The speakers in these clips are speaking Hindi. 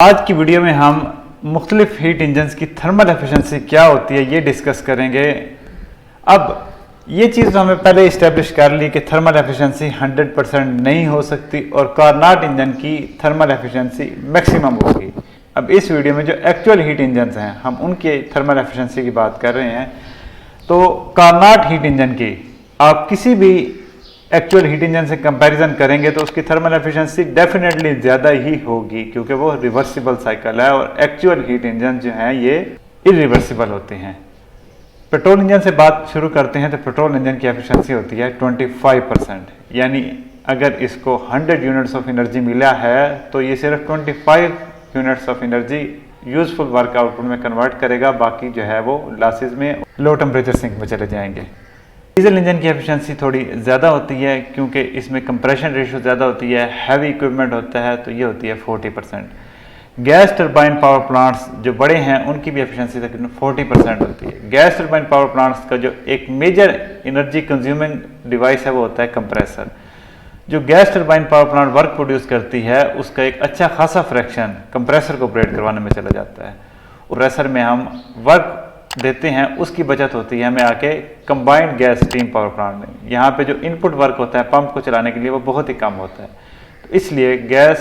आज की वीडियो में हम मुख्तलिफ हीट इंजन्स की थर्मल एफिशिएंसी क्या होती है ये डिस्कस करेंगे। अब ये चीज़ तो हमें पहले इस्टेब्लिश कर ली कि थर्मल एफिशिएंसी 100% नहीं हो सकती और कार्नाट इंजन की थर्मल एफिशिएंसी मैक्सिमम होगी। अब इस वीडियो में जो एक्चुअल हीट इंजन्स हैं हम उनके थर्मल एफिशिएंसी की बात कर रहे हैं। तो कार्नाट हीट इंजन की आप किसी भी एक्चुअल हीट इंजन से कंपैरिजन करेंगे तो उसकी थर्मल एफिशिएंसी डेफिनेटली ज़्यादा ही होगी, क्योंकि वो रिवर्सिबल साइकिल है और एक्चुअल हीट इंजन जो हैं ये इरिवर्सिबल होते हैं। पेट्रोल इंजन से बात शुरू करते हैं तो पेट्रोल इंजन की एफिशिएंसी होती है 25%, यानी अगर इसको 100 यूनिट्स ऑफ एनर्जी मिला है तो ये सिर्फ 25 units of energy useful work output में कन्वर्ट करेगा, बाकी जो है वो लॉसेज में लो टेम्परेचर सिंक में चले जाएंगे। डीजल इंजन की एफिशिएंसी थोड़ी ज़्यादा होती है क्योंकि इसमें कंप्रेशन रेशियो ज़्यादा होती है, हैवी इक्विपमेंट होता है, तो ये होती है 40%। गैस टरबाइन पावर प्लांट्स जो बड़े हैं उनकी भी एफिशिएंसी तकरीबन 40% होती है। गैस टरबाइन पावर प्लांट्स का जो एक मेजर एनर्जी कंज्यूमिंग डिवाइस है वो होता है कंप्रेसर। जो gas turbine power plant work produce करती है उसका एक अच्छा खासा फ्रैक्शन कंप्रेसर को ऑपरेट करवाने में चला जाता है। कंप्रेसर में हम वर्क देते हैं उसकी बचत होती है हमें आके combined gas steam power plant में। यहाँ पे जो इनपुट वर्क होता है पंप को चलाने के लिए वो बहुत ही कम होता है, तो इसलिए गैस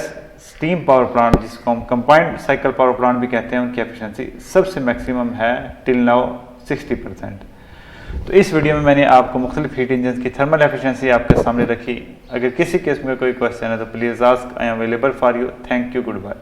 स्टीम पावर प्लांट जिसको हम कंबाइंड साइकिल पावर प्लांट भी कहते हैं उनकी एफिशिएंसी सबसे मैक्सिमम है टिल नाउ 60%। तो इस वीडियो में मैंने आपको मुख्तलिफ हीट इंजन की थर्मल एफिशिएंसी आपके सामने रखी। अगर किसी केस में कोई क्वेश्चन है तो please ask, I am available for you. Thank you, good bye.